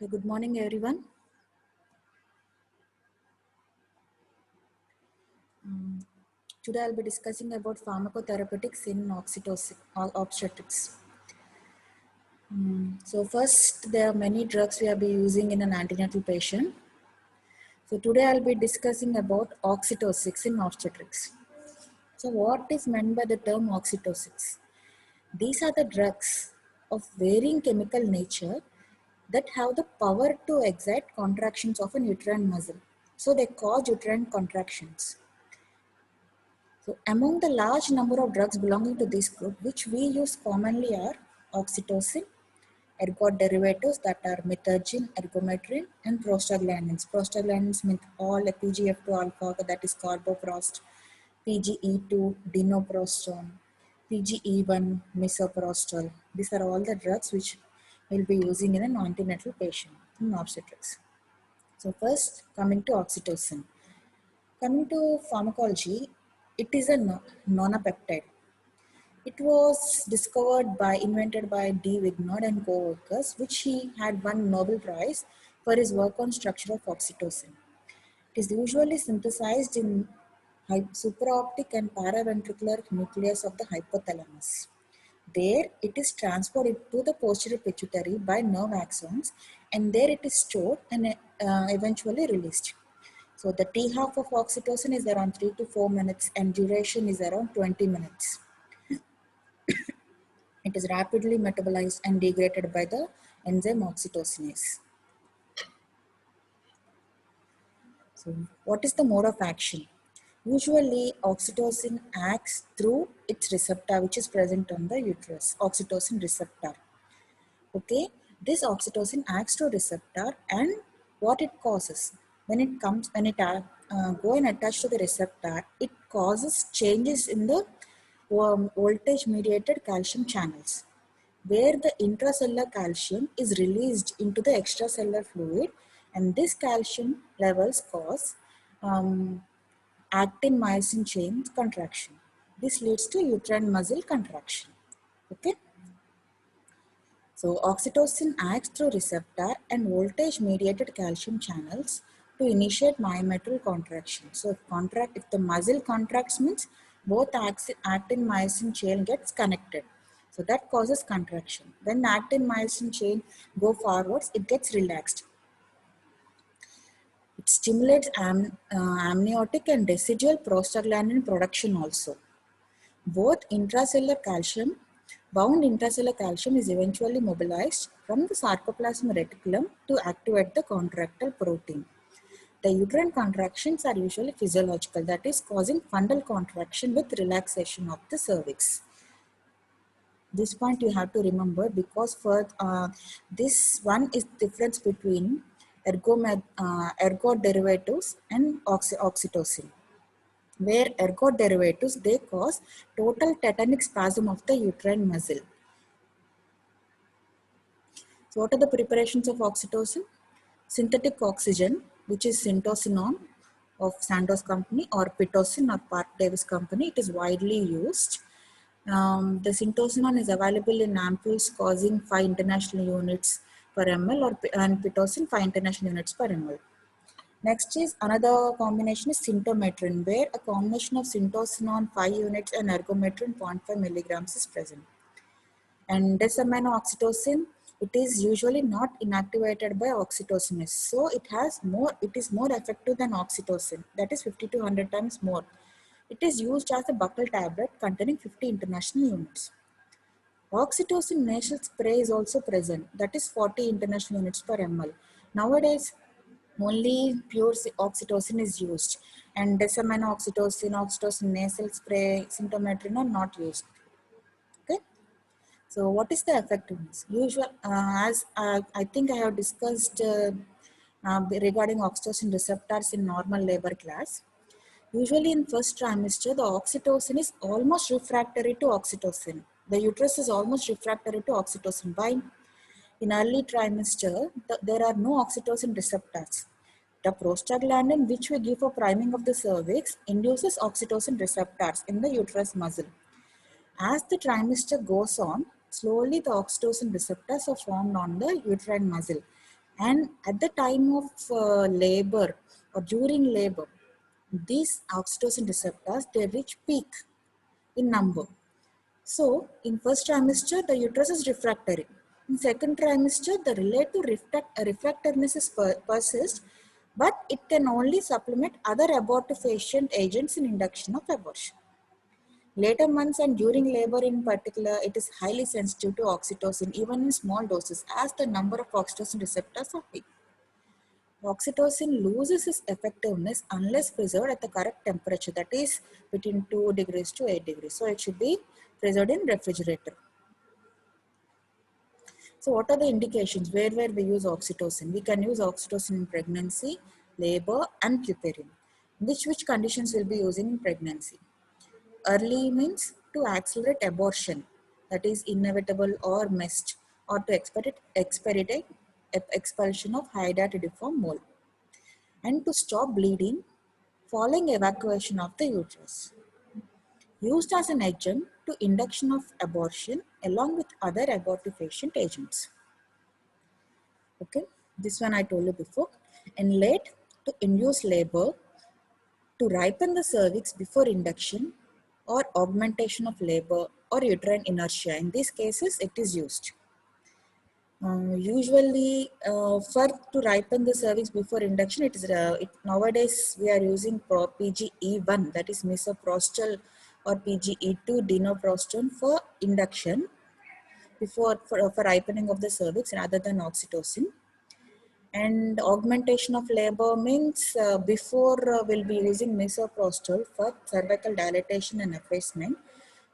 Okay, good morning, everyone. Today I'll be discussing about pharmacotherapeutics in obstetrics. So first, there are many drugs we have been using in an antenatal patient. So today I'll be discussing about oxytocin in obstetrics. So what is meant by the term oxytocin? These are the drugs of varying chemical nature that have the power to excite contractions of an uterine muscle. So they cause uterine contractions. So among the large number of drugs belonging to this group, which we use commonly are oxytocin, ergot derivatives that are methergine, ergometrin, and prostaglandins. Prostaglandins mean all PGF2 alpha, that is carboprost, PGE2, dinoprostone, PGE1, misoprostol. These are all the drugs which we'll be using in an antenatal patient in obstetrics. So first, coming to oxytocin. Coming to pharmacology, it is a nonapeptide. It was invented by D. Wignard and co-workers, which he had won Nobel Prize for his work on structure of oxytocin. It is usually synthesized in supraoptic and paraventricular nucleus of the hypothalamus. There, it is transferred to the posterior pituitary by nerve axons, and there it is stored and eventually released. So the T half of oxytocin is around 3 to 4 minutes and duration is around 20 minutes. It is rapidly metabolized and degraded by the enzyme oxytocinase. So what is the mode of action? Usually oxytocin acts through its receptor which is present on the uterus, oxytocin receptor. Okay, this oxytocin acts to receptor, and what it causes when it go and attach to the receptor, it causes changes in the voltage mediated calcium channels, where the intracellular calcium is released into the extracellular fluid, and this calcium levels cause actin myosin chain contraction. This leads to uterine muscle contraction. Okay. So oxytocin acts through receptor and voltage mediated calcium channels to initiate myometrial contraction. So if the muscle contracts means both actin myosin chain gets connected. So that causes contraction. When actin myosin chain go forwards, it gets relaxed. It stimulates amniotic and residual prostaglandin production also. Bound intracellular calcium is eventually mobilized from the sarcoplasmic reticulum to activate the contractile protein. The uterine contractions are usually physiological, that is causing fundal contraction with relaxation of the cervix. This point you have to remember, because for this one is difference between ergot derivatives and oxytocin, where ergot derivatives, they cause total tetanic spasm of the uterine muscle. So what are the preparations of oxytocin? Synthetic oxygen, which is syntocinon of Sandoz company, or pitocin or Park Davis company. It is widely used. The syntocinon is available in ampoules causing 5 international units per ml, and pitocin 5 international units per ml. Next is another combination is synthometrin, where a combination of syntocinon 5 units and ergometrin 0.5 milligrams is present. And desamino-oxytocin, it is usually not inactivated by oxytocinase. So it is more effective than oxytocin, that is 50 to 100 times more. It is used as a buccal tablet containing 50 international units. Oxytocin nasal spray is also present, that is 40 international units per ml. Nowadays, only pure oxytocin is used, and desamino-oxytocin, oxytocin nasal spray, synthometrin are not used. Okay. So what is the effectiveness? As I think I have discussed regarding oxytocin receptors in normal labor class. Usually in first trimester, the oxytocin is almost refractory to oxytocin. The uterus is almost refractory to oxytocin. Why? In early trimester, there are no oxytocin receptors. The prostaglandin, which we give for priming of the cervix, induces oxytocin receptors in the uterus muscle. As the trimester goes on, slowly the oxytocin receptors are formed on the uterine muscle. And at the time of labor or during labor, these oxytocin receptors, they reach peak in number. So in first trimester, the uterus is refractory. In second trimester, the relative refractoriness is persists, but it can only supplement other abortifacient agents in induction of abortion. Later months and during labor in particular, it is highly sensitive to oxytocin, even in small doses, as the number of oxytocin receptors are high. Oxytocin loses its effectiveness unless preserved at the correct temperature, that is between 2 degrees to 8 degrees. So it should be preserved in refrigerator. So what are the indications where we use oxytocin? We can use oxytocin in pregnancy, labor and puerperium. Which conditions will be using in pregnancy? Early means to accelerate abortion, that is inevitable or missed, or to expedite expulsion of hydatidiform mole, and to stop bleeding following evacuation of the uterus. Used as an agent to induction of abortion along with other abortifacient agents. Okay, this one I told you before. And late to induce labor, to ripen the cervix before induction or augmentation of labor or uterine inertia. In these cases, it is used. Usually, for to ripen the cervix before induction, nowadays we are using PGE1, that is misoprostol, or PGE2 dinoprostrone for induction for ripening of the cervix rather than oxytocin. And augmentation of labor means before we'll be using misoprostol for cervical dilatation and effacement.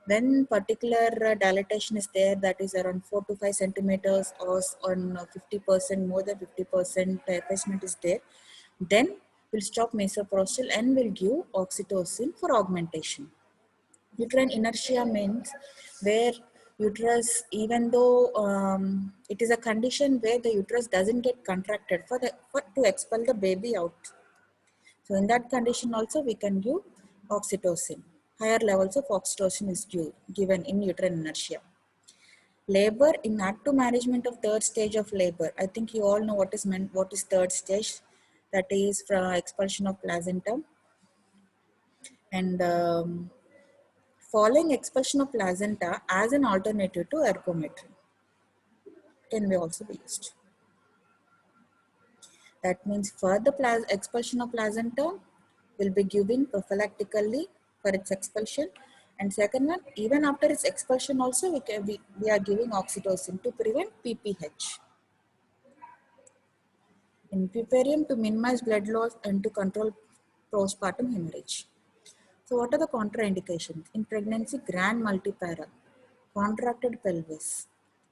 When particular dilatation is there, that is around 4 to 5 centimeters or on 50%, more than 50% effacement is there, then we'll stop misoprostol and we'll give oxytocin for augmentation. Uterine inertia means where uterus, even though it is a condition where the uterus doesn't get contracted to expel the baby out. So in that condition also we can give oxytocin. Higher levels of oxytocin is given in uterine inertia. Labor in active management of third stage of labor. I think you all know what is third stage. That is from expulsion of placenta. And following expulsion of placenta as an alternative to ergometry can be also be used. That means for the expulsion of placenta, will be given prophylactically for its expulsion. And second one, even after its expulsion also, we are giving oxytocin to prevent PPH. In puerperium, to minimize blood loss and to control postpartum hemorrhage. So what are the contraindications? In pregnancy, grand multipara, contracted pelvis,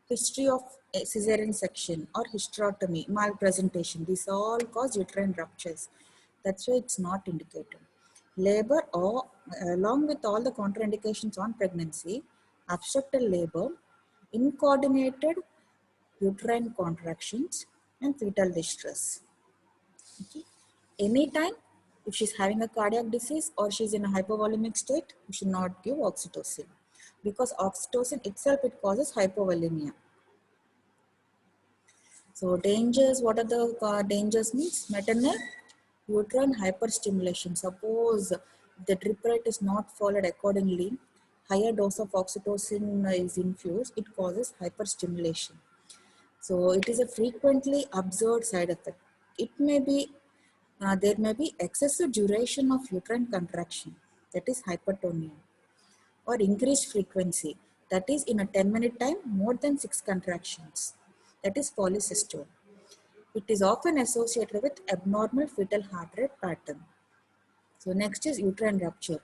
history of cesarean section or hysterectomy, malpresentation, these all cause uterine ruptures. That's why it's not indicated. Labor, or along with all the contraindications on pregnancy, obstructed labor, incoordinated uterine contractions, and fetal distress. Okay. Anytime, if she's having a cardiac disease or she's in a hypovolemic state, we should not give oxytocin, because oxytocin itself, it causes hypovolemia. So dangers, what are the dangers means? Maternal uterine hyperstimulation. Suppose the drip rate is not followed accordingly, higher dose of oxytocin is infused, it causes hyperstimulation. So it is a frequently observed side effect. It may be there may be excessive duration of uterine contraction, that is hypertonia, or increased frequency, that is in a 10-minute time more than 6 contractions, that is polysystole. It is often associated with abnormal fetal heart rate pattern. So next is uterine rupture.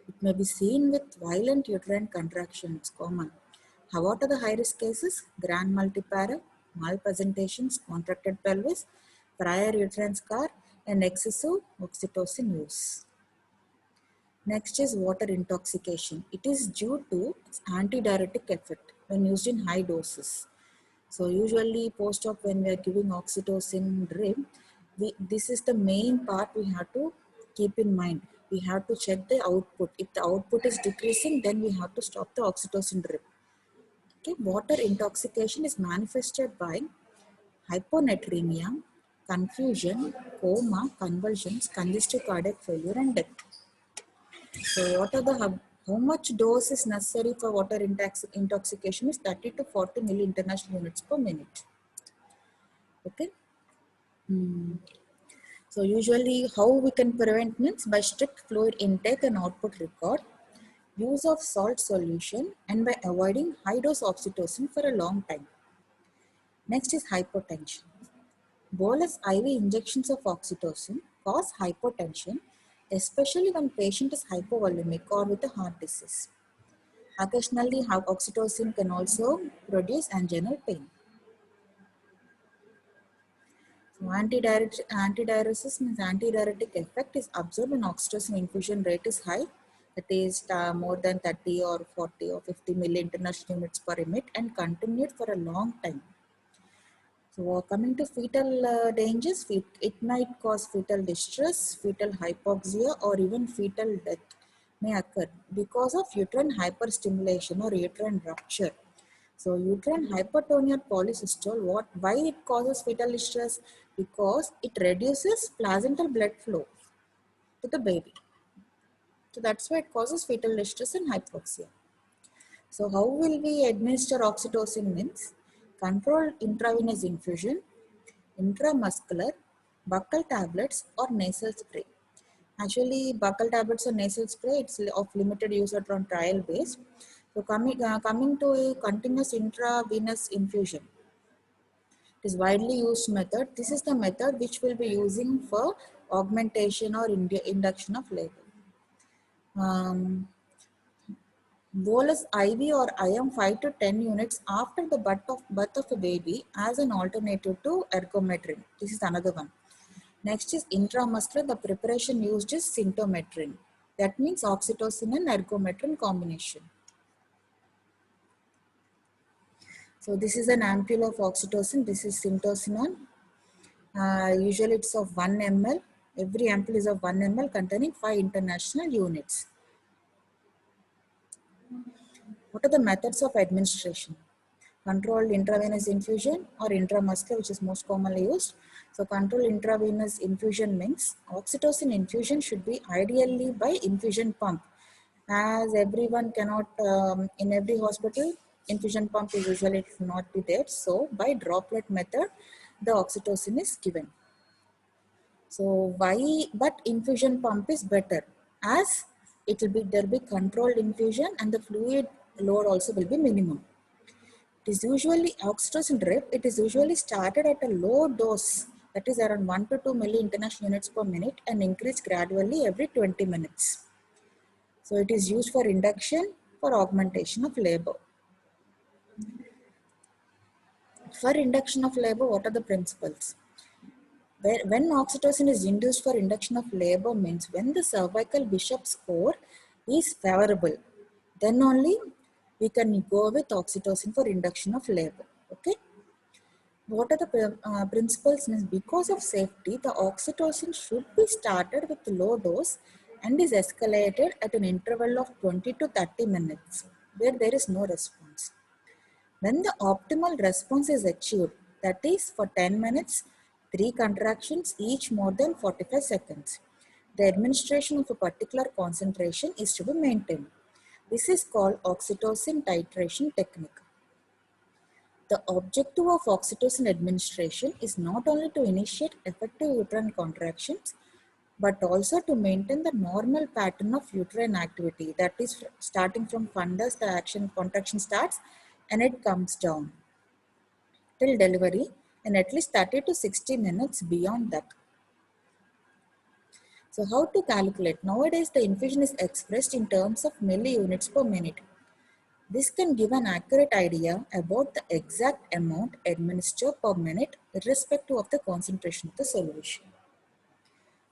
It may be seen with violent uterine contractions, common. What are the high-risk cases? Grand multipara, malpresentations, contracted pelvis, prior uterine scar, and excessive oxytocin use. Next is water intoxication. It is due to its antidiuretic effect when used in high doses. So usually post-op, when we are giving oxytocin drip, this is the main part we have to keep in mind. We have to check the output. If the output is decreasing, then we have to stop the oxytocin drip. Okay, water intoxication is manifested by hyponatremia, confusion, coma, convulsions, congestive cardiac failure, and death. So, what are the how much dose is necessary for water intoxication is 30 to 40 milli international units per minute. Okay. So usually how we can prevent means by strict fluid intake and output record, use of salt solution, and by avoiding high dose oxytocin for a long time. Next is hypotension. Bolus IV injections of oxytocin cause hypotension, especially when patient is hypovolemic or with a heart disease. Occasionally, oxytocin can also produce anginal pain. So antidiuresis means antidiuretic effect is observed when oxytocin infusion rate is high, that is more than 30 or 40 or 50 milli international units per minute and continued for a long time. So coming to fetal dangers, it might cause fetal distress, fetal hypoxia, or even fetal death may occur because of uterine hyperstimulation or uterine rupture. So uterine hypertonia polycystole, why it causes fetal distress? Because it reduces placental blood flow to the baby. So that's why it causes fetal distress and hypoxia. So how will we administer oxytocin means? Controlled intravenous infusion, intramuscular, buccal tablets or nasal spray. Actually, buccal tablets or nasal spray, it's of limited use or on trial base. So coming to a continuous intravenous infusion, it is widely used method. This is the method which we'll be using for augmentation or induction of labor. Bolus IV or IM 5 to 10 units after the birth of a baby as an alternative to ergometrin. This is another one. Next is intramuscular. The preparation used is symptometrin. That means oxytocin and ergometrin combination. So this is an ampule of oxytocin. This is syntocinon. Usually it's of 1 ml. Every ampule is of 1 ml containing 5 international units. What are the methods of administration? Controlled intravenous infusion or intramuscular, which is most commonly used. So controlled intravenous infusion means oxytocin infusion should be ideally by infusion pump. As everyone cannot, in every hospital, infusion pump is usually not be there. So by droplet method, the oxytocin is given. So why, but infusion pump is better as it will be, there will be controlled infusion and the fluid load also will be minimum. It is usually oxytocin drip. It is usually started at a low dose, that is around 1 to 2 milli international units per minute and increased gradually every 20 minutes. So it is used for induction for augmentation of labor. For induction of labor, what are the principles? When oxytocin is induced for induction of labor means when the cervical Bishop score is favorable, then only we can go with oxytocin for induction of labor. Okay. What are the principles means because of safety, the oxytocin should be started with low dose and is escalated at an interval of 20 to 30 minutes where there is no response. When the optimal response is achieved, that is for 10 minutes, 3 contractions each more than 45 seconds, the administration of a particular concentration is to be maintained. This is called oxytocin titration technique. The objective of oxytocin administration is not only to initiate effective uterine contractions, but also to maintain the normal pattern of uterine activity. That is starting from fundus, the contraction starts and it comes down till delivery and at least 30 to 60 minutes beyond that. So how to calculate? Nowadays the infusion is expressed in terms of milliunits per minute. This can give an accurate idea about the exact amount administered per minute irrespective of the concentration of the solution.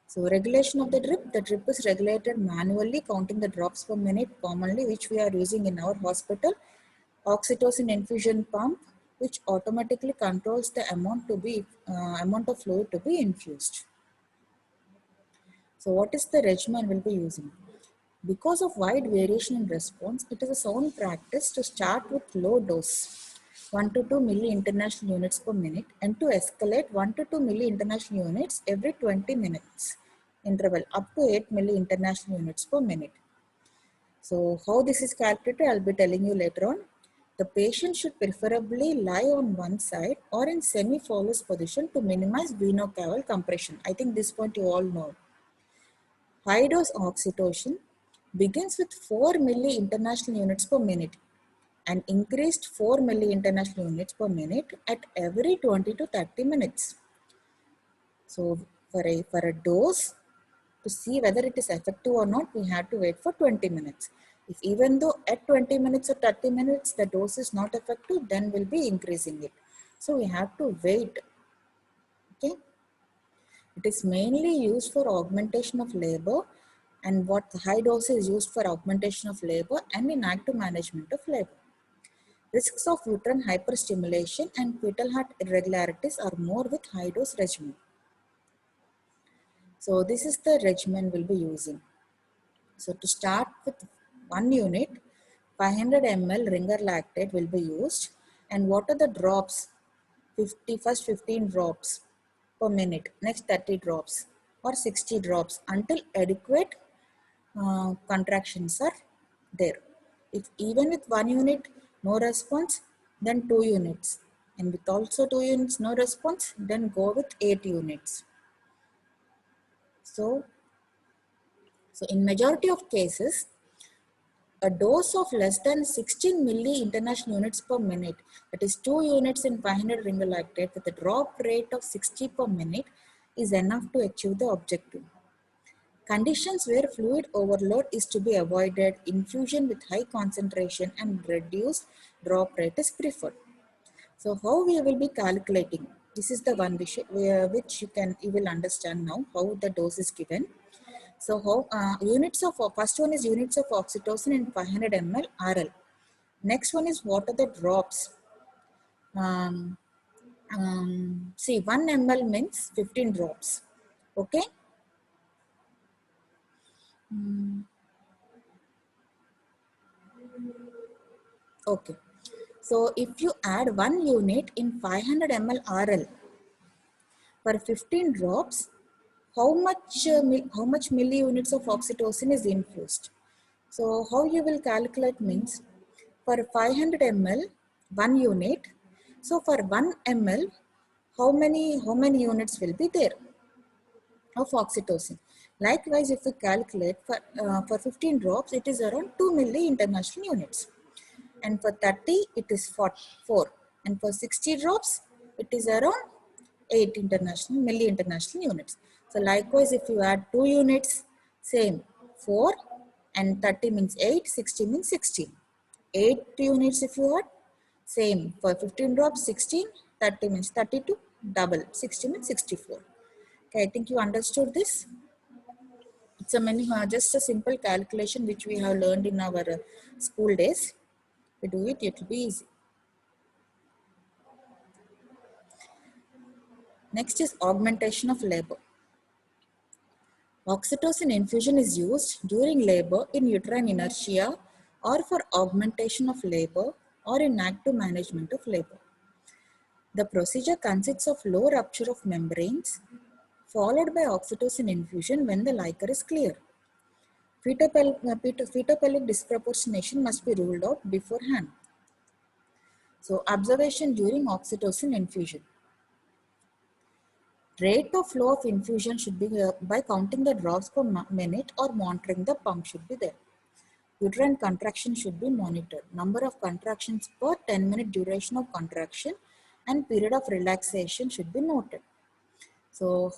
So regulation of the drip is regulated manually counting the drops per minute commonly which we are using in our hospital. Oxytocin infusion pump which automatically controls the amount of fluid to be infused. So what is the regimen we'll be using? Because of wide variation in response, it is a sound practice to start with low dose 1 to 2 milli international units per minute, and to escalate 1 to 2 milli international units every 20 minutes interval up to 8 milli international units per minute. So how this is calculated, I'll be telling you later on. The patient should preferably lie on one side or in semi-flawless position to minimize veno-cava compression. I think this point you all know. High dose oxytocin begins with 4 milli international units per minute and increased 4 milli international units per minute at every 20 to 30 minutes. So for a dose, to see whether it is effective or not, we have to wait for 20 minutes. If even though at 20 minutes or 30 minutes the dose is not effective, then we'll be increasing it. So we have to wait. Okay. It is mainly used for augmentation of labor, and what the high dose is used for augmentation of labor and in active management of labor. Risks of uterine hyperstimulation and fetal heart irregularities are more with high dose regimen. So this is the regimen we'll be using. So to start with 1 unit, 500 ml ringer lactate will be used. And what are the drops? First 15 drops per minute, next 30 drops or 60 drops until adequate contractions are there. If even with 1 unit no response, then 2 units. And with also 2 units no response, then go with 8 units. So in majority of cases, a dose of less than 16 milli international units per minute, that is 2 units in 500 ringer lactate with a drop rate of 60 per minute, is enough to achieve the objective. Conditions where fluid overload is to be avoided, infusion with high concentration and reduced drop rate is preferred. So how we will be calculating? This is the one which you will understand now how the dose is given. So how units of first one is units of oxytocin in 500 ml RL. Next one is what are the drops? See 1 ml means 15 drops. Okay. Okay. So if you add 1 unit in 500 ml RL for 15 drops, how much milliunits of oxytocin is infused? So how you will calculate means for 500 ml 1 unit. So for 1 ml, how many units will be there of oxytocin? Likewise, if we calculate for 15 drops, it is around 2 milli international units. And for 30 it is 4, and for 60 drops it is around 8 milli international units. So likewise, if you add 2 units, same 4 and 30 means 8, 60 means 16. 8 units if you add, same for 15 drops 16, 30 means 32, double 60 means 64. Okay, I think you understood this. It's just a simple calculation which we have learned in our school days. We do it, it will be easy. Next is augmentation of labor. Oxytocin infusion is used during labor in uterine inertia or for augmentation of labor or in active management of labor. The procedure consists of low rupture of membranes followed by oxytocin infusion when the liquor is clear. Fetopelvic disproportionation must be ruled out beforehand. So observation during oxytocin infusion. Rate of flow of infusion should be by counting the drops per minute or monitoring the pump should be there. Uterine contraction should be monitored. Number of contractions per 10-minute duration of contraction and period of relaxation should be noted. So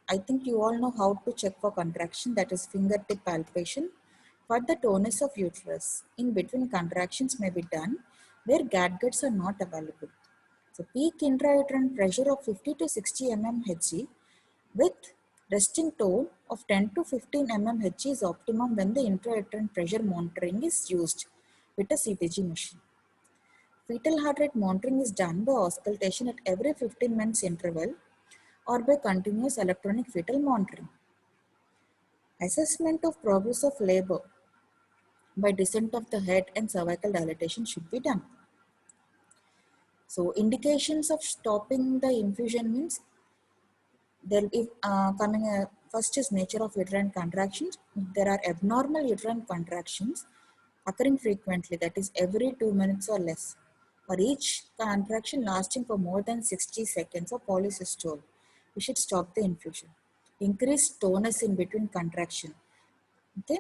I think you all know how to check for contraction, that is fingertip palpation. For the tonus of uterus, in between contractions may be done where gadgets are not available. So peak intrauterine pressure of 50 to 60 mmHg with resting tone of 10 to 15 mmHg is optimum when the intrauterine pressure monitoring is used with a CTG machine. Fetal heart rate monitoring is done by auscultation at every 15 minutes interval or by continuous electronic fetal monitoring. Assessment of progress of labor by descent of the head and cervical dilatation should be done. So indications of stopping the infusion means there if first is nature of uterine contractions. If there are abnormal uterine contractions occurring frequently, that is every 2 minutes or less, or each contraction lasting for more than 60 seconds or polysystole, we should stop the infusion. Increased tonus in between contraction, okay,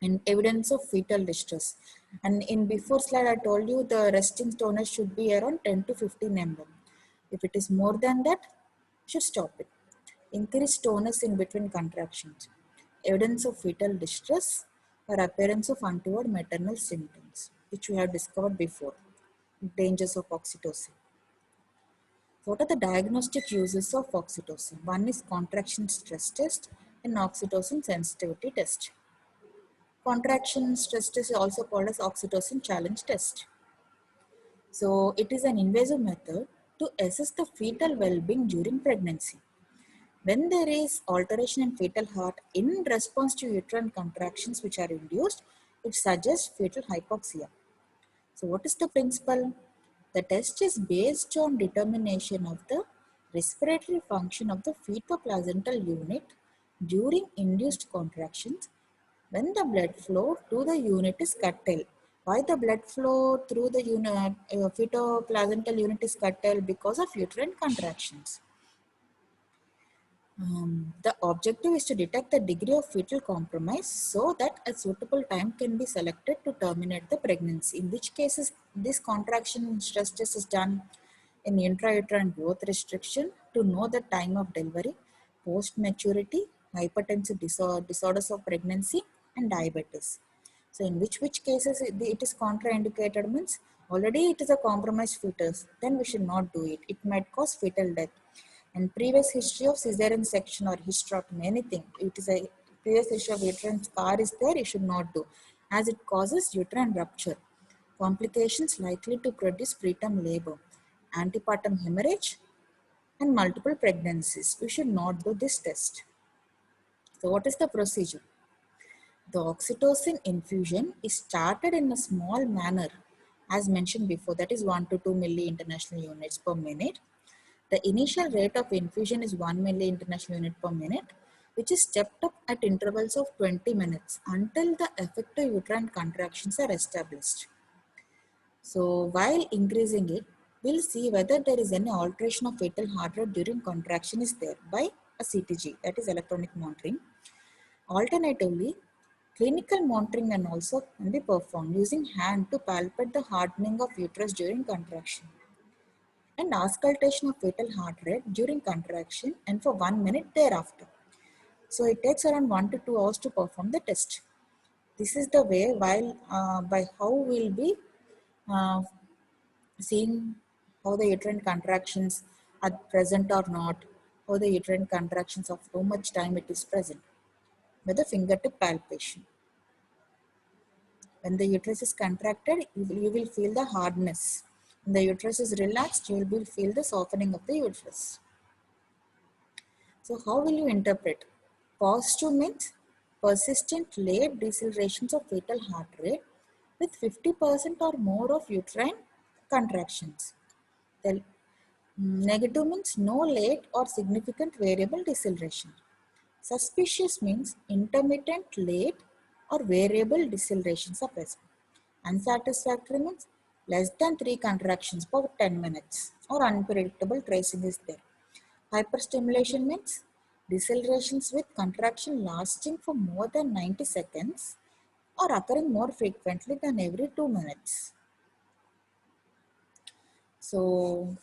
and evidence of fetal distress. And in before slide I told you the resting tonus should be around 10 to 15 mm. If it is more than that, should stop it. Increased tonus in between contractions, evidence of fetal distress, or appearance of untoward maternal symptoms, which we have discovered before. Dangers of oxytocin. What are the diagnostic uses of oxytocin? One is contraction stress test and oxytocin sensitivity test. Contraction stress test is also called as oxytocin challenge test. So it is an invasive method to assess the fetal well-being during pregnancy. When there is alteration in fetal heart in response to uterine contractions which are induced, it suggests fetal hypoxia. So what is the principle? The test is based on determination of the respiratory function of the fetoplacental unit during induced contractions when the blood flow to the unit is curtailed. Why the blood flow through the unit, fetoplacental unit is curtailed? Because of uterine contractions. The objective is to detect the degree of fetal compromise so that a suitable time can be selected to terminate the pregnancy. In which cases this contraction stress test is done in intrauterine growth restriction to know the time of delivery, post-maturity, hypertensive disorders of pregnancy, and diabetes. So in which cases it is contraindicated means already it is a compromised fetus, then we should not do it. It might cause fetal death. And previous history of cesarean section or hysterectomy, anything, it is a previous history of uterine scar is there, you should not do, as it causes uterine rupture. Complications likely to produce preterm labor, antepartum hemorrhage, and multiple pregnancies. We should not do this test. So what is the procedure? The oxytocin infusion is started in a small manner, as mentioned before, that is 1 to 2 milli international units per minute. The initial rate of infusion is 1 milli international unit per minute, which is stepped up at intervals of 20 minutes until the effective uterine contractions are established. So while increasing it, we'll see whether there is any alteration of fetal heart rate during contraction is there by a CTG, that is electronic monitoring. Alternatively, clinical monitoring can also be performed using hand to palpate the hardening of uterus during contraction, and auscultation of fetal heart rate during contraction and for 1 minute thereafter. So it takes around 1 to 2 hours to perform the test. This is the way by how we'll be uh, seeing how the uterine contractions are present or not, how the uterine contractions of how much time it is present with the fingertip palpation. When the uterus is contracted, you will feel the hardness. When the uterus is relaxed, you will feel the softening of the uterus. So how will you interpret? Positive means persistent late decelerations of fetal heart rate with 50% or more of uterine contractions. The negative means no late or significant variable deceleration. Suspicious means intermittent late or variable decelerations are present. Unsatisfactory means less than 3 contractions per 10 minutes or unpredictable tracing is there. Hyperstimulation means decelerations with contraction lasting for more than 90 seconds or occurring more frequently than every 2 minutes. So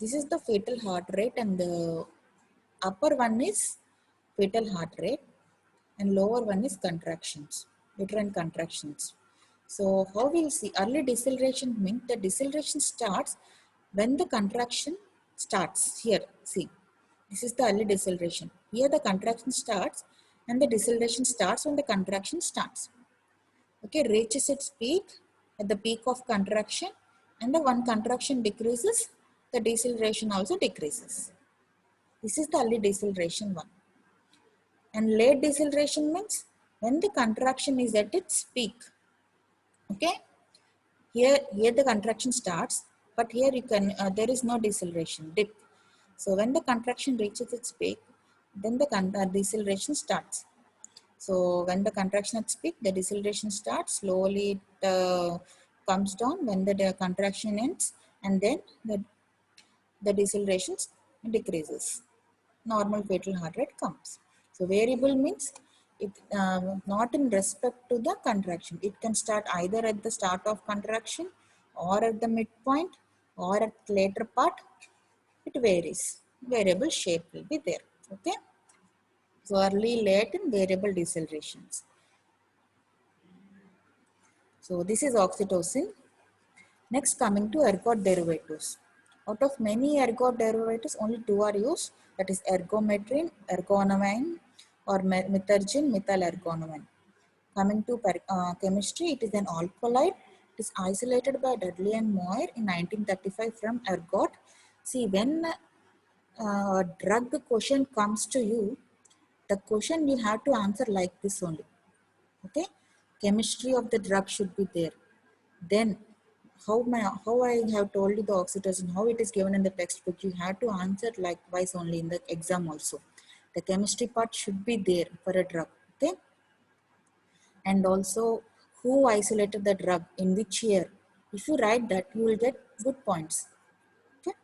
this is the fetal heart rate, and the upper one is fetal heart rate and lower one is contractions, uterine contractions. So how we'll see early deceleration means the deceleration starts when the contraction starts. Here, see, this is the early deceleration. Here the contraction starts and the deceleration starts when the contraction starts. Okay, reaches its peak at the peak of contraction, and the one contraction decreases, the deceleration also decreases. This is the early deceleration one. And late deceleration means when the contraction is at its peak. Okay, here the contraction starts But here you can, there is no deceleration, dip. So when the contraction reaches its peak, then the deceleration starts. So when the contraction at peak, the deceleration starts, slowly it comes down when the contraction ends, and then the deceleration decreases. Normal fatal heart rate comes. So variable means it not in respect to the contraction. It can start either at the start of contraction or at the midpoint or at later part. It varies. Variable shape will be there. Okay. So early, late, and variable decelerations. So this is oxytocin. Next, coming to ergot derivatives. Out of many ergot derivatives, only two are used. That is ergometrin, ergonomine, or mitergin, methyl ergonomine. Coming to chemistry, it is an alkaloid. It is isolated by Dudley and Moir in 1935 from ergot. See, when a drug question comes to you, the question you have to answer like this only. Okay, chemistry of the drug should be there. Then how I have told you the oxytocin, how it is given in the textbook, you have to answer likewise only in the exam also. The chemistry part should be there for a drug. Okay, and also who isolated the drug in which year. If you write that, you will get good points. Okay,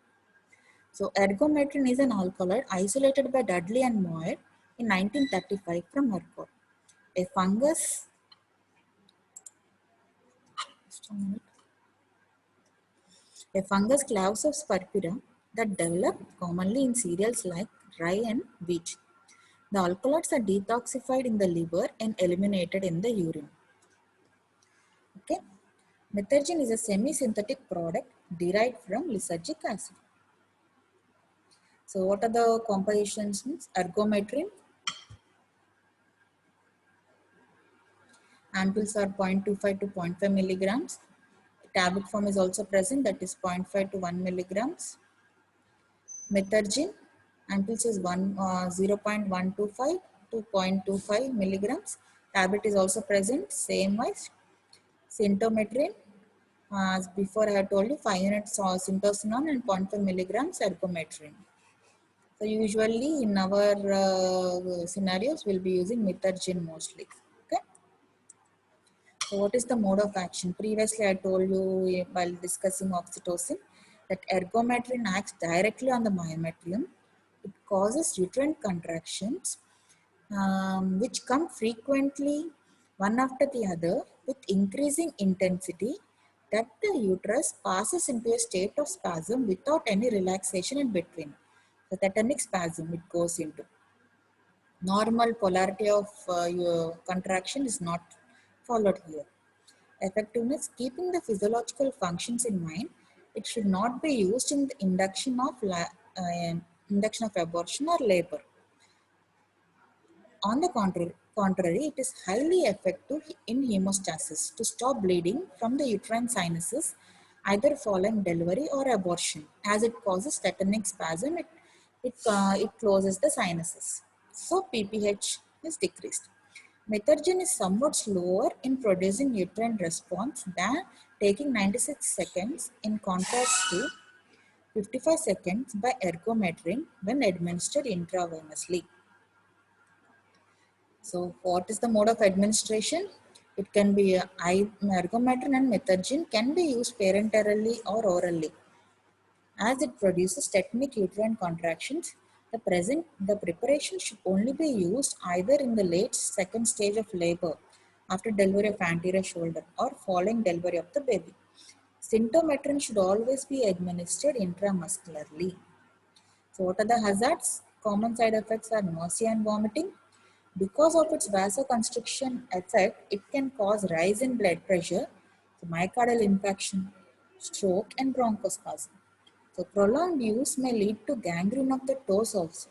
so ergometrin is an alkaloid isolated by Dudley and Moir in 1935 from ergot. A fungus. Just a minute. A fungus Clavusus purpura that develop commonly in cereals like rye and wheat. The alkaloids are detoxified in the liver and eliminated in the urine. Okay. Methergin is a semi-synthetic product derived from lysergic acid. So what are the compositions? Ergometrin. Ampules are 0.25 to 0.5 milligrams. Tablet form is also present, that is 0.5 to 1 milligrams. Methergin, ampoules is 0.125 to 0.25 milligrams. Tablet is also present, same as Sintometrin. As before I have told you, 5 units syntocinon and 0.5 milligrams ergometrin. So usually in our scenarios, we'll be using Methergin mostly. Okay. So what is the mode of action? Previously I told you while discussing oxytocin that ergometrin acts directly on the myometrium. It causes uterine contractions which come frequently one after the other with increasing intensity, that the uterus passes into a state of spasm without any relaxation in between. The tetanic spasm it goes into. Normal polarity of your contraction is not followed here. Effectiveness, keeping the physiological functions in mind, it should not be used in the induction of abortion or labor. On the contrary, it is highly effective in hemostasis to stop bleeding from the uterine sinuses either following delivery or abortion. As it causes tetanic spasm, it closes the sinuses. So PPH is decreased. Methergin is somewhat slower in producing uterine response than taking 96 seconds in contrast to 55 seconds by ergometrin when administered intravenously. So what is the mode of administration? It can be ergometrin and methergin can be used parenterally or orally. As it produces tetanic uterine contractions, the preparation should only be used either in the late second stage of labor after delivery of anterior shoulder or following delivery of the baby. Sintometrin should always be administered intramuscularly. So what are the hazards? Common side effects are nausea and vomiting. Because of its vasoconstriction effect, it can cause rise in blood pressure, so myocardial infarction, stroke, and bronchospasm. So prolonged use may lead to gangrene of the toes also.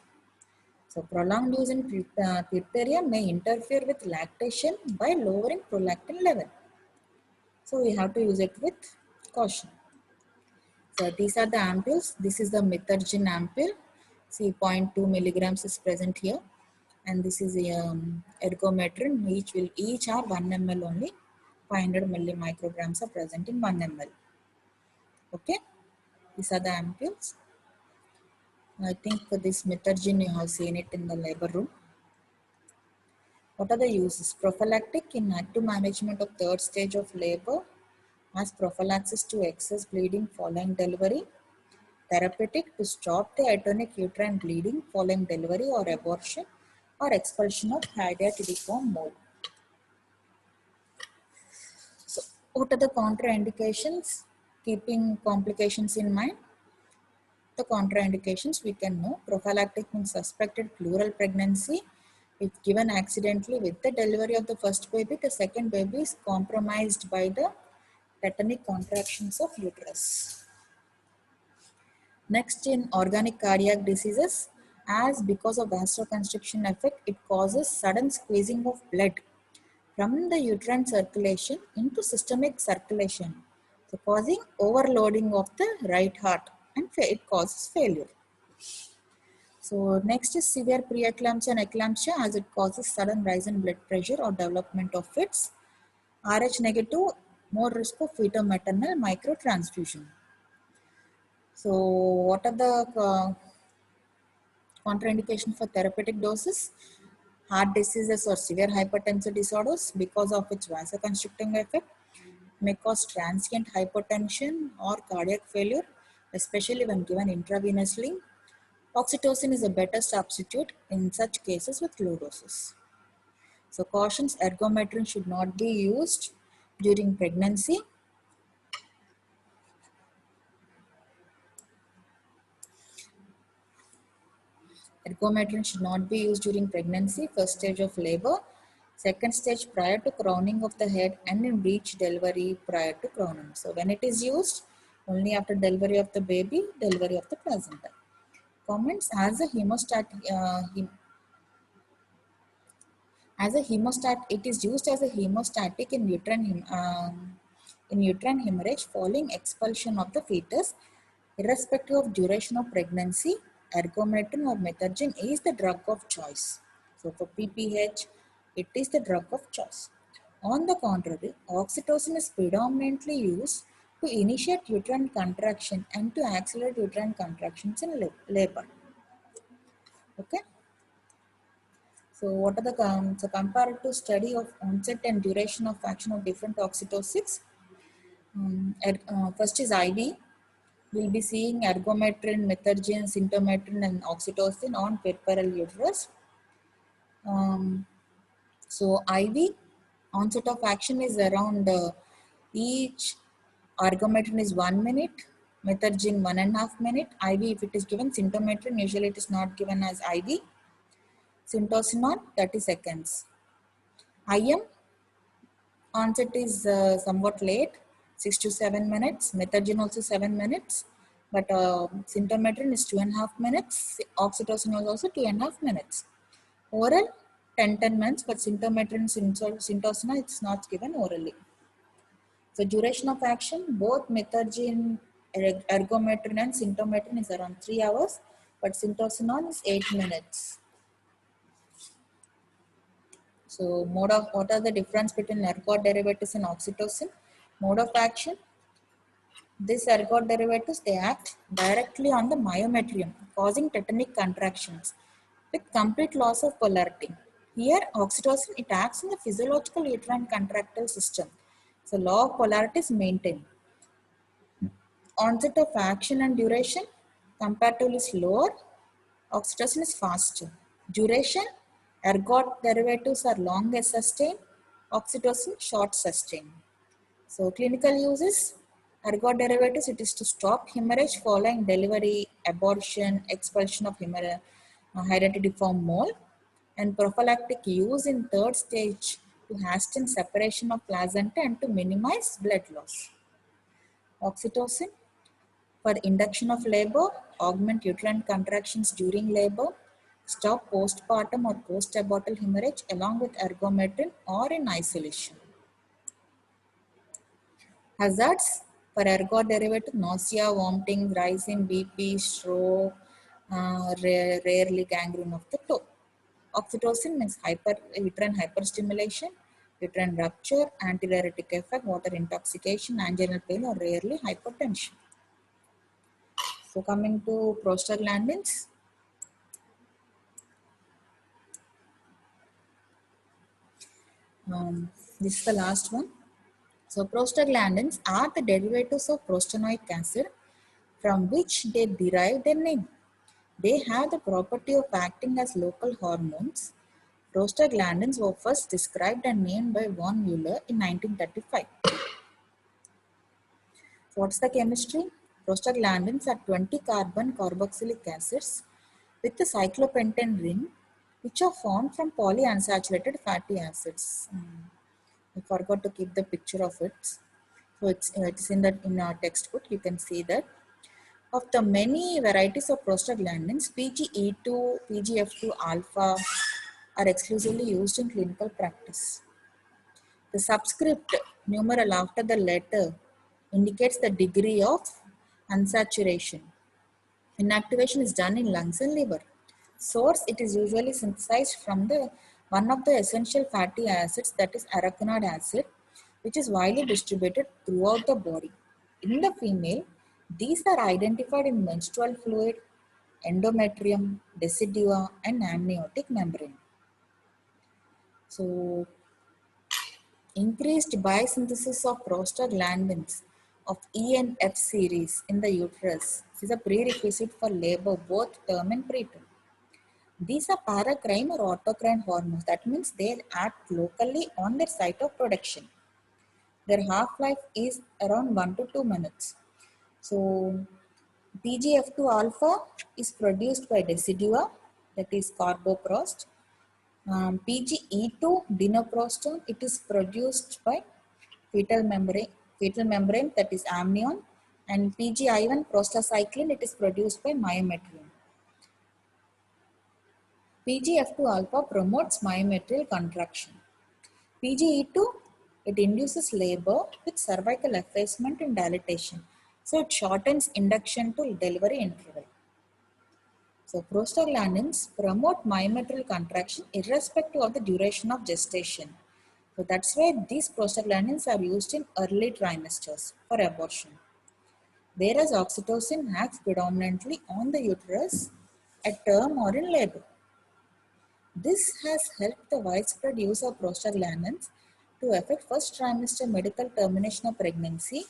So prolonged use in puerperia may interfere with lactation by lowering prolactin level. So we have to use it with caution. So these are the ampules. This is the methergin ampule. See, zero point 0.2 milligrams is present here. And this is a ergometrin. Each are 1 ml only. 500 millimicrograms are present in 1 ml. Okay. These are the ampules. I think for this Methergine you have seen it in the labor room. What are the uses? Prophylactic in active management of third stage of labor as prophylaxis to excess bleeding following delivery. Therapeutic to stop the atonic uterine bleeding following delivery or abortion or expulsion of hydatidform mole. So, what are the contraindications? Keeping complications in mind, the contraindications we can know. Prophylactic means suspected pleural pregnancy. If given accidentally with the delivery of the first baby, the second baby is compromised by the tetanic contractions of uterus. Next, in organic cardiac diseases, as because of vasoconstriction effect, it causes sudden squeezing of blood from the uterine circulation into systemic circulation, so causing overloading of the right heart and it causes failure. So next is severe preeclampsia and eclampsia as it causes sudden rise in blood pressure or development of fits. Rh negative, more risk of fetal-maternal microtransfusion. So what are the contraindication for therapeutic doses? Heart diseases or severe hypertensive disorders because of its vasoconstricting effect may cause transient hypotension or cardiac failure, especially when given intravenously. Oxytocin is a better substitute in such cases with low doses. So cautions, ergometrin should not be used during pregnancy. Ergometrin should not be used during pregnancy, first stage of labor, second stage prior to crowning of the head, and in breech delivery prior to crowning. So when it is used, only after delivery of the baby, delivery of the placenta. Comments as a hemostat, it is used as a hemostatic in uterine hemorrhage following expulsion of the fetus, irrespective of duration of pregnancy. Ergometrin or Methergine is the drug of choice. So for PPH, it is the drug of choice. On the contrary, oxytocin is predominantly used to initiate uterine contraction and to accelerate uterine contractions in labor. Okay. So what are the comparative study of onset and duration of action of different oxytocics? First is IV. We'll be seeing ergometrin, methergine, sintometrin, and oxytocin on peripheral uterus. So IV onset of action is around each ergometrin is 1 minute, methergine 1.5 minute. IV, if it is given sintometrin, usually it is not given as IV. Syntocinon 30 seconds. IM onset is somewhat late, 6 to 7 minutes. Methergine also 7 minutes. But sintometrin is 2.5 minutes. Oxytocin is also 2.5 minutes. Oral 10 minutes, but sintometrin, syntocina, it's not given orally. So duration of action, both methergine, ergometrin and sintometrin is around 3 hours, but syntocinon is 8 minutes. So what are the difference between ergot derivatives and oxytocin? Mode of action, these ergot derivatives, they act directly on the myometrium, causing tetanic contractions with complete loss of polarity. Here, oxytocin, it acts in the physiological uterine contractile system. So law of polarity is maintained. Onset of action and duration, comparatively slower. Oxytocin is faster. Duration, ergot derivatives are longer sustained. Oxytocin, short sustained. So clinical uses, ergot derivatives, it is to stop hemorrhage following delivery, abortion, expulsion of hydatidiform mole, and prophylactic use in third stage to hasten separation of placenta and to minimize blood loss. Oxytocin for induction of labor, augment uterine contractions during labor, stop postpartum or post-abortal hemorrhage along with ergometrin or in isolation. Hazards for ergot derivative, nausea, vomiting, rise in BP, stroke, rarely gangrene of the toe. Oxytocin means uterine hyperstimulation, uterine rupture, antidiuretic effect, water intoxication, anginal pain, or rarely hypotension. So coming to prostaglandins, this is the last one. So prostaglandins are the derivatives of prostanoic acid from which they derive their name. They have the property of acting as local hormones. Prostaglandins were first described and named by von Mueller in 1935. So what's the chemistry? Prostaglandins are 20 carbon carboxylic acids with a cyclopentane ring which are formed from polyunsaturated fatty acids. I forgot to keep the picture of it. So it's in our textbook. You can see that. Of the many varieties of prostaglandins, PGE2, PGF2 alpha are exclusively used in clinical practice. The subscript numeral after the letter indicates the degree of unsaturation. Inactivation is done in lungs and liver. Source, it is usually synthesized from the one of the essential fatty acids, that is araconid acid, which is widely distributed throughout the body. In the female, these are identified in menstrual fluid, endometrium, decidua, and amniotic membrane. So, increased biosynthesis of prostaglandins of E and F series in the uterus is a prerequisite for labor, both term and preterm. These are paracrine or autocrine hormones. That means they act locally on their site of production. Their half-life is around 1 to 2 minutes. So, PGF2 alpha is produced by decidua, that is carboprost. PGE2 dinoprostone, it is produced by fetal membrane, that is amnion, and PGI1 prostacyclin, it is produced by myometrium. PGF2 alpha promotes myometrial contraction. PGE2, it induces labor with cervical effacement and dilatation. So it shortens induction to delivery interval. So prostaglandins promote myometrial contraction irrespective of the duration of gestation. So that's why these prostaglandins are used in early trimesters for abortion. Whereas oxytocin acts predominantly on the uterus at term or in labor. This has helped the widespread use of prostaglandins to affect first trimester medical termination of pregnancy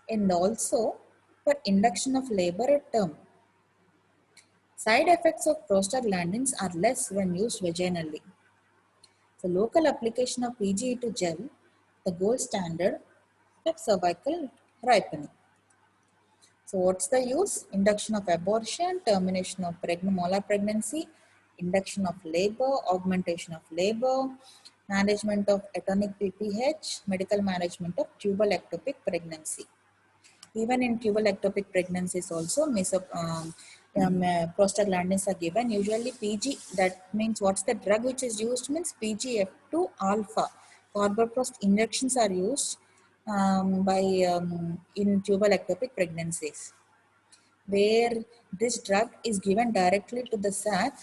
and also for induction of labor at term. Side effects of prostaglandins are less when used vaginally. The local application of PGE2 gel, the gold standard of cervical ripening. So what's the use? Induction of abortion, termination of molar pregnancy, induction of labor, augmentation of labor, management of atonic PPH, medical management of tubal ectopic pregnancy. Even in tubal ectopic pregnancies also, prostaglandins are given. Usually PG, that means what's the drug which is used means PGF2 alpha. Carboprost injections are used in tubal ectopic pregnancies, where this drug is given directly to the sac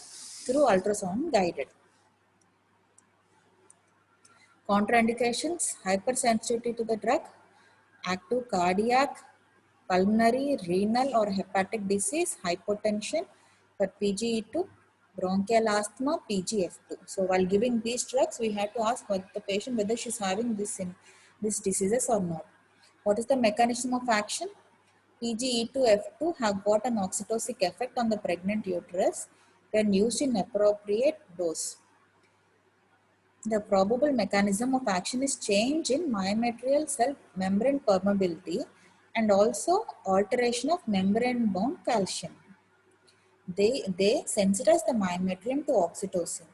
through ultrasound guided. Contraindications: hypersensitivity to the drug, active cardiac, pulmonary, renal or hepatic disease, hypotension for PGE2, bronchial asthma, PGF2. So while giving these drugs, we have to ask the patient whether she's having these diseases or not. What is the mechanism of action? PGE2F2 have got an oxytocic effect on the pregnant uterus when used in appropriate dose. The probable mechanism of action is change in myometrial cell membrane permeability and also alteration of membrane-bound calcium. They sensitize the myometrium to oxytocin.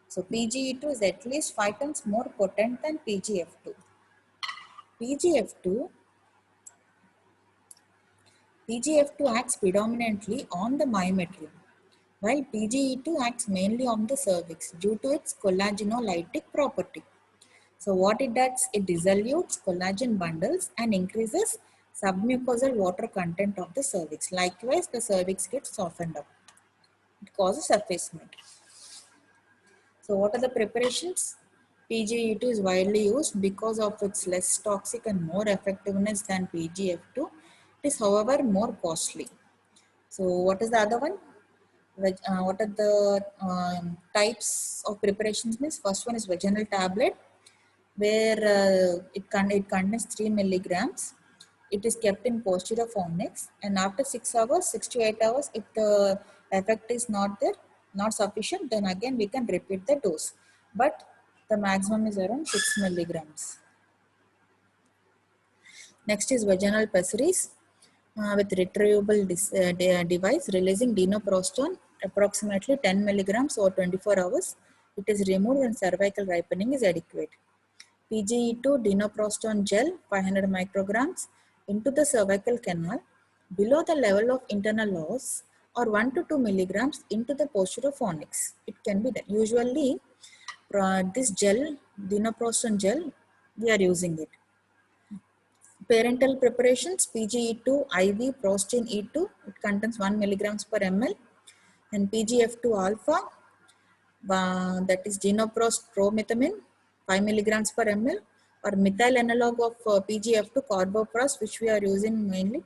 So PGE2 is at least 5 times more potent than PGF2. PGF2 acts predominantly on the myometrium, while PGE2 acts mainly on the cervix due to its collagenolytic property. So what it does, it dissolutes collagen bundles and increases submucosal water content of the cervix. Likewise, the cervix gets softened up. It causes effacement. So what are the preparations? PGE2 is widely used because of its less toxic and more effectiveness than PGF2. It is however more costly. So what is the other one? What are the types of preparations means? First one is vaginal tablet, where it contains 3 milligrams. It is kept in posterior fornix, and after 6 hours, 6 to 8 hours, if the effect is not there, not sufficient, then again we can repeat the dose. But the maximum is around 6 milligrams. Next is vaginal pessaries with retrievable device releasing dinoprostone approximately 10 milligrams over 24 hours. It is removed when cervical ripening is adequate. PGE2 dinoprostone gel 500 micrograms into the cervical canal below the level of internal loss, or 1 to 2 milligrams into the posterior fornix. It can be done. Usually, this gel, dinoprostone gel, we are using it. Parental preparations, PGE2 IV Prostine E2, it contains 1 milligrams per ml, and PGF2 alpha, that is Ginoprost promethamine, 5 milligrams per ml, or methyl analog of PGF2 carboprost, which we are using mainly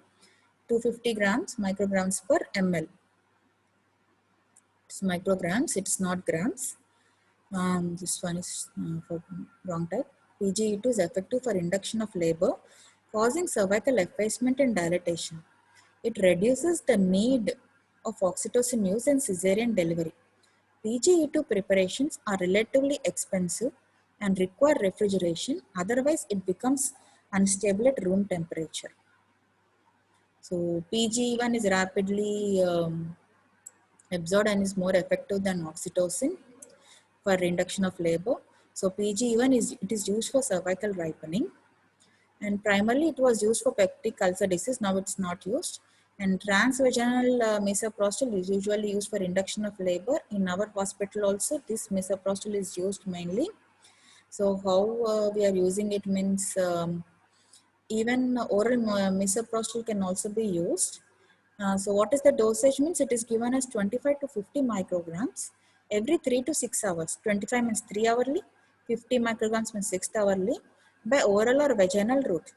250 grams micrograms per ml. It's micrograms, it's not grams. This one is for wrong type. PGE2 is effective for induction of labor, causing cervical effacement and dilatation. It reduces the need of oxytocin use in cesarean delivery. PGE2 preparations are relatively expensive and require refrigeration, otherwise it becomes unstable at room temperature. So PGE1 is rapidly absorbed and is more effective than oxytocin for induction of labor. So PGE1 is used for cervical ripening, and primarily it was used for peptic ulcer disease. Now it's not used. And transvaginal misoprostol is usually used for induction of labor. In our hospital also, this misoprostol is used mainly. So how we are using it means even oral misoprostol can also be used. So what is the dosage means? It is given as 25 to 50 micrograms every 3 to 6 hours. 25 means 3 hourly, 50 micrograms means 6 hourly by oral or vaginal route.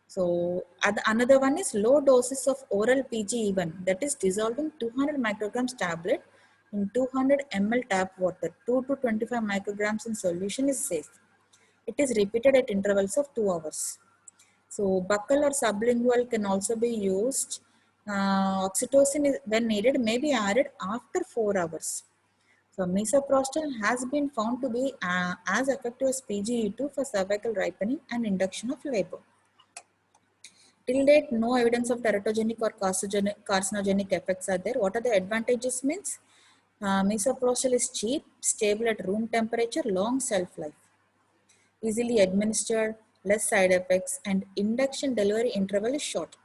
So another one is low doses of oral PGE1, that is dissolving 200 micrograms tablet in 200 ml tap water. 2 to 25 micrograms in solution is safe. It is repeated at intervals of 2 hours. So buccal or sublingual can also be used. Oxytocin is, when needed, may be added after 4 hours. So misoprostol has been found to be as effective as PGE2 for cervical ripening and induction of labor. Till date, no evidence of teratogenic or carcinogenic effects are there. What are the advantages means? Misoprostol is cheap, stable at room temperature, long shelf life, easily administered, less side effects, and induction delivery interval is short.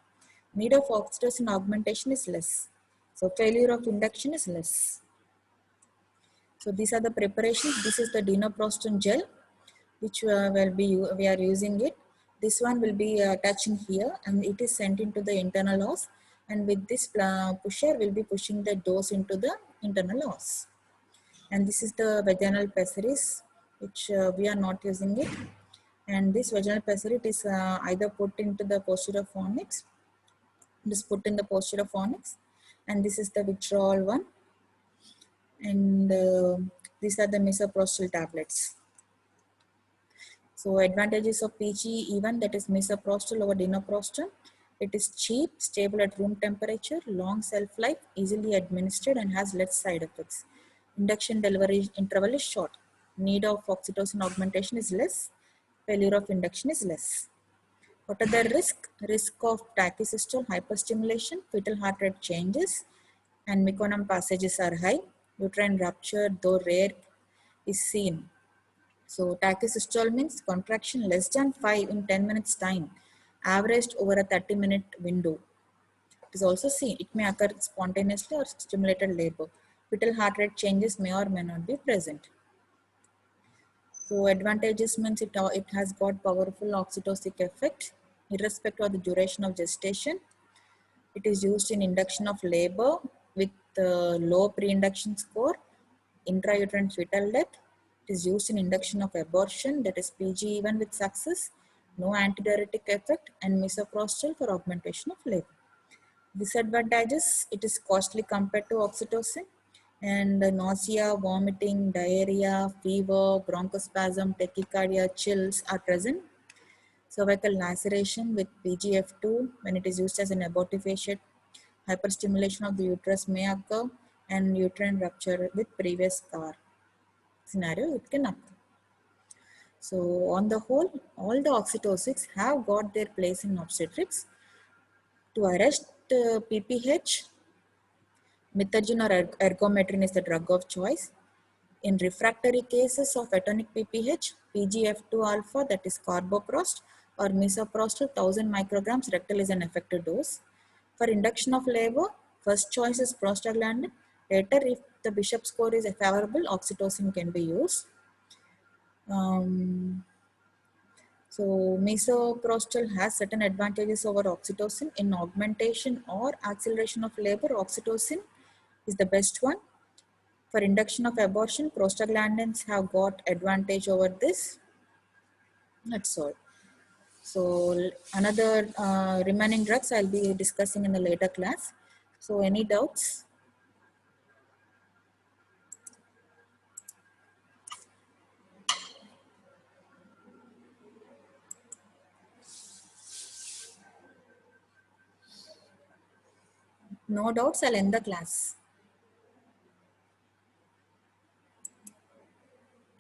Need of oxytocin augmentation is less. So failure of induction is less. So these are the preparations. This is the dinoprostone gel, which we are using it. This one will be touching here, and it is sent into the internal os. And with this pusher, we'll be pushing the dose into the internal os. And this is the vaginal pessaries, which we are not using it. And this vaginal pessary is either put into the posterior fornix. It is put in the posterior fornix, and this is the withdrawal one. And these are the misoprostol tablets. So advantages of PGE1, that is misoprostol over dinoprostol. It is cheap, stable at room temperature, long shelf life, easily administered, and has less side effects. Induction delivery interval is short. Need of oxytocin augmentation is less. Failure of induction is less. What are the risks? Risk of tachysystole, hyperstimulation, fetal heart rate changes, and meconium passages are high. Uterine rupture, though rare, is seen. So tachysystole means contraction less than 5 in 10 minutes time, averaged over a 30-minute window. It is also seen. It may occur spontaneously or stimulated labor. Fetal heart rate changes may or may not be present. So advantages means it has got powerful oxytocic effect, irrespective of the duration of gestation. It is used in induction of labor with low pre-induction score, intrauterine fetal death. It is used in induction of abortion, that is PGE1 with success, no antidiuretic effect, and misoprostol for augmentation of labor. Disadvantages, it is costly compared to oxytocin, and nausea, vomiting, diarrhea, fever, bronchospasm, tachycardia, chills are present. Cervical laceration with PGF2 when it is used as an abortifacient, hyperstimulation of the uterus may occur, and uterine rupture with previous scar scenario, it can occur. So on the whole, all the oxytocics have got their place in obstetrics. To arrest PPH, methergine or ergometrin is the drug of choice. In refractory cases of atonic PPH, PGF2 alpha, that is carboprost, or misoprostol 1000 micrograms rectal is an effective dose. For induction of labor, first choice is prostaglandin. Later, if the Bishop score is favorable, oxytocin can be used. So misoprostol has certain advantages over oxytocin. In augmentation or acceleration of labor, oxytocin is the best one. For induction of abortion, prostaglandins have got advantage over this. That's all. So another remaining drugs I'll be discussing in a later class. So any doubts? No doubts, I'll end the class.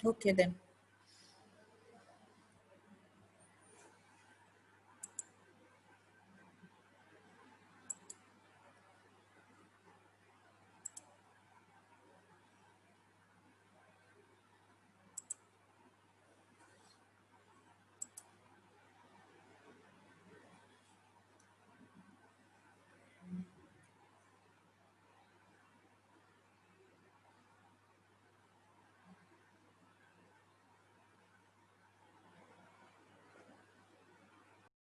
Okay then.